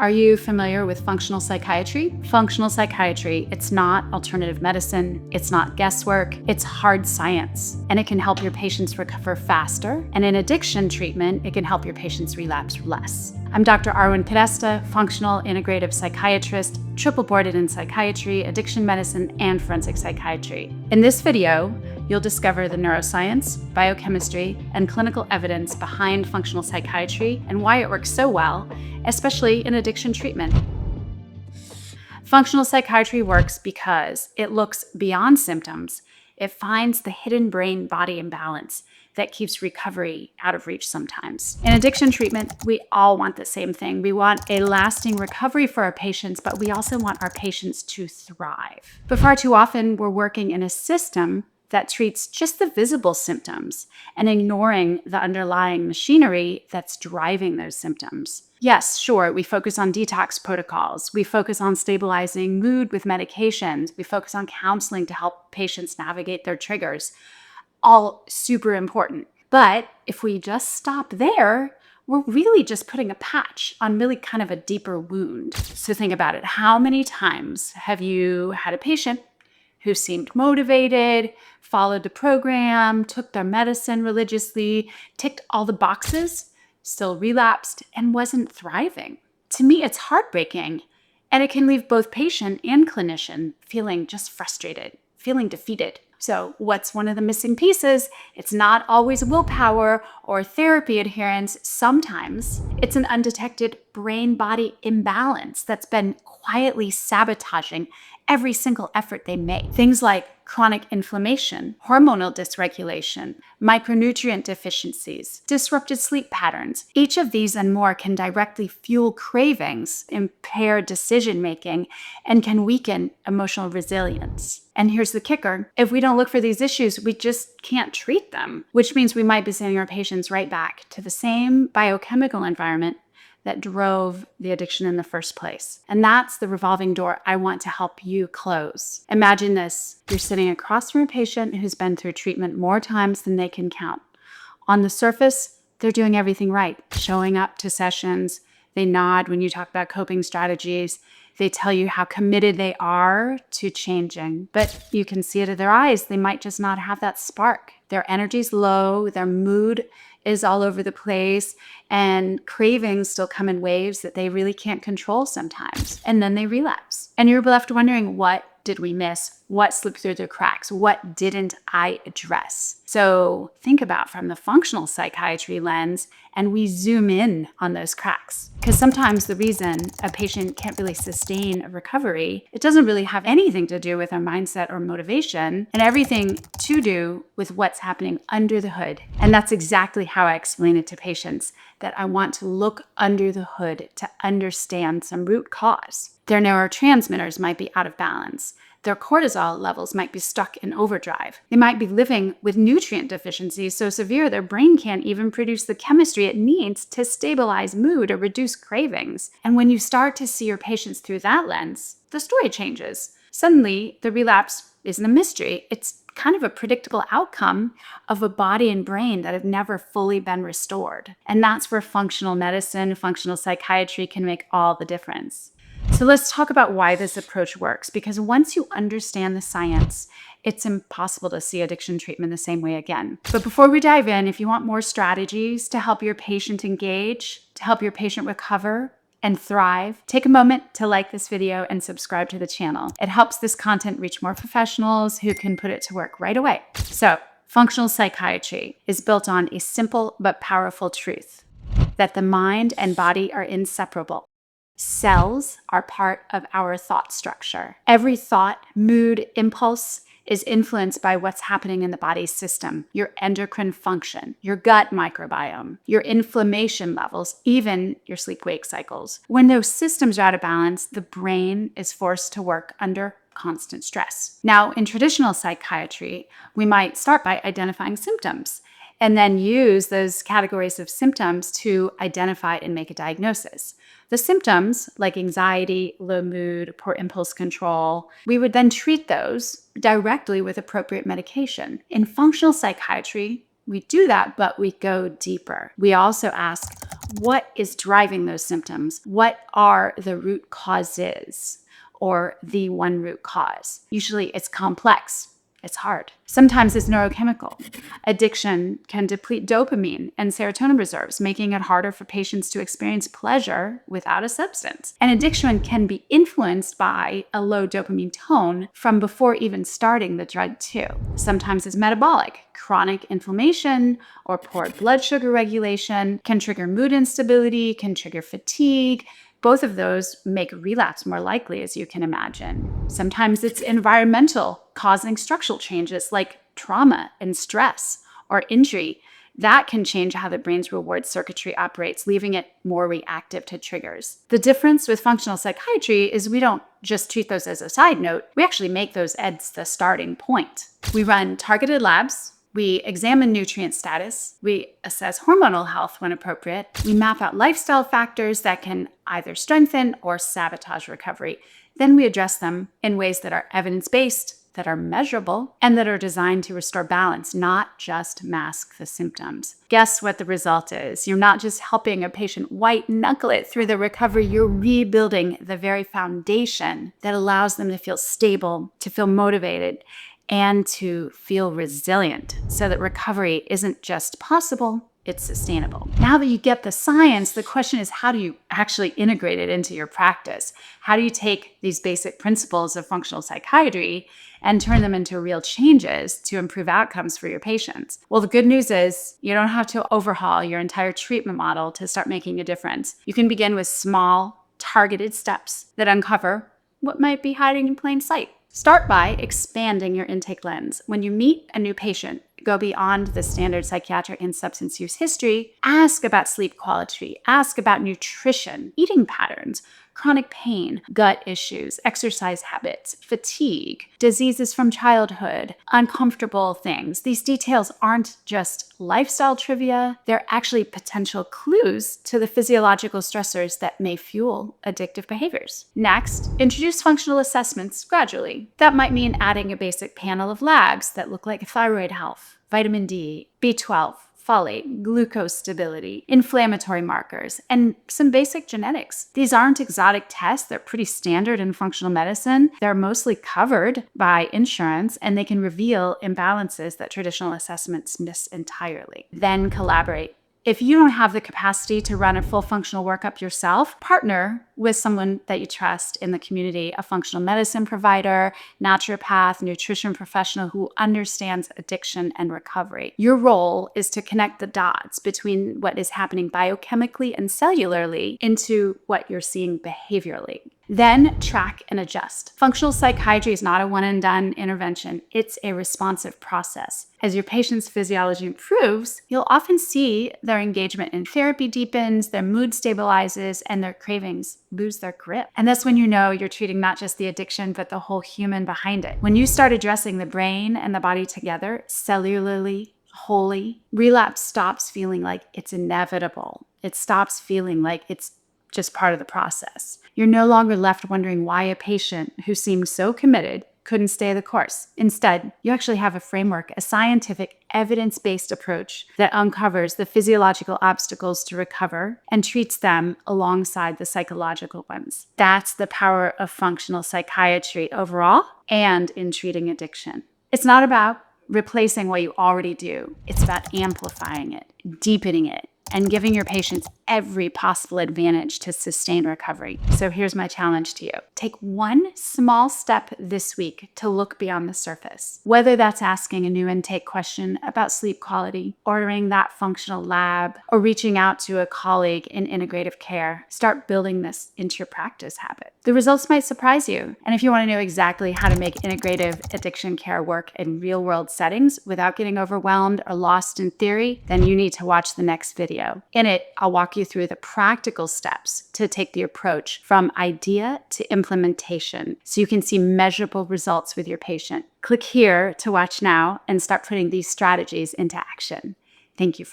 Are you familiar with functional psychiatry? Functional psychiatry, it's not alternative medicine, it's not guesswork, it's hard science, and it can help your patients recover faster. And in addiction treatment, it can help your patients relapse less. I'm Dr. Arwen Podesta, functional integrative psychiatrist, triple boarded in psychiatry, addiction medicine, and forensic psychiatry. In this video, you'll discover the neuroscience, biochemistry, and clinical evidence behind functional psychiatry and why it works so well, especially in addiction treatment. Functional psychiatry works because it looks beyond symptoms. It finds the hidden brain-body imbalance that keeps recovery out of reach sometimes. In addiction treatment, we all want the same thing. We want a lasting recovery for our patients, but we also want our patients to thrive. But far too often, we're working in a system that treats just the visible symptoms and ignoring the underlying machinery that's driving those symptoms. Yes, sure, we focus on detox protocols. We focus on stabilizing mood with medications. We focus on counseling to help patients navigate their triggers. All super important. But if we just stop there, we're really just putting a patch on really kind of a deeper wound. So think about it. How many times have you had a patient who seemed motivated, followed the program, took their medicine religiously, ticked all the boxes, still relapsed, and wasn't thriving? To me, it's heartbreaking, and it can leave both patient and clinician feeling just frustrated, feeling defeated. So what's one of the missing pieces? It's not always willpower or therapy adherence. Sometimes it's an undetected brain-body imbalance that's been quietly sabotaging every single effort they make. Things like chronic inflammation, hormonal dysregulation, micronutrient deficiencies, disrupted sleep patterns. Each of these and more can directly fuel cravings, impair decision-making, and can weaken emotional resilience. And here's the kicker. If we don't look for these issues, we just can't treat them, which means we might be sending our patients right back to the same biochemical environment that drove the addiction in the first place. And that's the revolving door I want to help you close. Imagine this. You're sitting across from a patient who's been through treatment more times than they can count. On the surface, they're doing everything right, showing up to sessions. They nod when you talk about coping strategies. They tell you how committed they are to changing, but you can see it in their eyes. They might just not have that spark. Their energy's low, their mood is all over the place, and cravings still come in waves that they really can't control sometimes. And then they relapse. And you're left wondering, what did we miss? What slipped through the cracks? What didn't I address? So think about from the functional psychiatry lens, and we zoom in on those cracks. Because sometimes the reason a patient can't really sustain a recovery, it doesn't really have anything to do with their mindset or motivation, and everything to do with what's happening under the hood. And that's exactly how I explain it to patients, that I want to look under the hood to understand some root cause. Their neurotransmitters might be out of balance. Their cortisol levels might be stuck in overdrive. They might be living with nutrient deficiencies so severe their brain can't even produce the chemistry it needs to stabilize mood or reduce cravings. And when you start to see your patients through that lens, the story changes. Suddenly, the relapse isn't a mystery. It's kind of a predictable outcome of a body and brain that have never fully been restored. And that's where functional medicine, functional psychiatry can make all the difference. So let's talk about why this approach works, because once you understand the science, it's impossible to see addiction treatment the same way again. But before we dive in, if you want more strategies to help your patient engage, to help your patient recover and thrive, take a moment to like this video and subscribe to the channel. It helps this content reach more professionals who can put it to work right away. So, functional psychiatry is built on a simple but powerful truth, that the mind and body are inseparable. Cells are part of our thought structure. Every thought, mood, impulse is influenced by what's happening in the body's system, your endocrine function, your gut microbiome, your inflammation levels, even your sleep-wake cycles. When those systems are out of balance, the brain is forced to work under constant stress. Now, in traditional psychiatry, we might start by identifying symptoms and then use those categories of symptoms to identify and make a diagnosis. The symptoms, like anxiety, low mood, poor impulse control, we would then treat those directly with appropriate medication. In functional psychiatry, we do that, but we go deeper. We also ask, What is driving those symptoms? What are the root causes or the one root cause? Usually it's complex. It's hard. Sometimes it's neurochemical. Addiction can deplete dopamine and serotonin reserves, making it harder for patients to experience pleasure without a substance. And addiction can be influenced by a low dopamine tone from before even starting the drug too. Sometimes it's metabolic. Chronic inflammation or poor blood sugar regulation can trigger mood instability, can trigger fatigue. Both of those make relapse more likely, as you can imagine. Sometimes it's environmental, causing structural changes like trauma and stress or injury. That can change how the brain's reward circuitry operates, leaving it more reactive to triggers. The difference with functional psychiatry is we don't just treat those as a side note. We actually make those as the starting point. We run targeted labs. We examine nutrient status. We assess hormonal health when appropriate. We map out lifestyle factors that can either strengthen or sabotage recovery. Then we address them in ways that are evidence-based, that are measurable, and that are designed to restore balance, not just mask the symptoms. Guess what the result is? You're not just helping a patient white knuckle it through the recovery, you're rebuilding the very foundation that allows them to feel stable, to feel motivated, and to feel resilient so that recovery isn't just possible, it's sustainable. Now that you get the science, the question is, how do you actually integrate it into your practice? How do you take these basic principles of functional psychiatry and turn them into real changes to improve outcomes for your patients? Well, the good news is you don't have to overhaul your entire treatment model to start making a difference. You can begin with small, targeted steps that uncover what might be hiding in plain sight. Start by expanding your intake lens. When you meet a new patient, go beyond the standard psychiatric and substance use history. Ask about sleep quality. Ask about nutrition, eating patterns, chronic pain, gut issues, exercise habits, fatigue, diseases from childhood, uncomfortable things. These details aren't just lifestyle trivia. They're actually potential clues to the physiological stressors that may fuel addictive behaviors. Next, introduce functional assessments gradually. That might mean adding a basic panel of labs that look like thyroid health, vitamin D, B12, folate, glucose stability, inflammatory markers, and some basic genetics. These aren't exotic tests. They're pretty standard in functional medicine. They're mostly covered by insurance, and they can reveal imbalances that traditional assessments miss entirely. Then collaborate. If you don't have the capacity to run a full functional workup yourself, partner with someone that you trust in the community, a functional medicine provider, naturopath, nutrition professional who understands addiction and recovery. Your role is to connect the dots between what is happening biochemically and cellularly into what you're seeing behaviorally. Then track and adjust. Functional psychiatry is not a one and done intervention. It's a responsive process. As your patient's physiology improves, you'll often see their engagement in therapy deepens, their mood stabilizes, and their cravings lose their grip. And that's when you know you're treating not just the addiction, but the whole human behind it. When you start addressing the brain and the body together, cellularly, wholly, relapse stops feeling like it's inevitable. It stops feeling like it's just part of the process. You're no longer left wondering why a patient who seemed so committed couldn't stay the course. Instead, you actually have a framework, a scientific, evidence-based approach that uncovers the physiological obstacles to recover and treats them alongside the psychological ones. That's the power of functional psychiatry overall and in treating addiction. It's not about replacing what you already do. It's about amplifying it, deepening it, and giving your patients every possible advantage to sustain recovery. So here's my challenge to you. Take one small step this week to look beyond the surface. Whether that's asking a new intake question about sleep quality, ordering that functional lab, or reaching out to a colleague in integrative care, start building this into your practice habit. The results might surprise you. And if you want to know exactly how to make integrative addiction care work in real-world settings without getting overwhelmed or lost in theory, then you need to watch the next video. In it, I'll walk you through the practical steps to take the approach from idea to implementation so you can see measurable results with your patient. Click here to watch now and start putting these strategies into action. Thank you for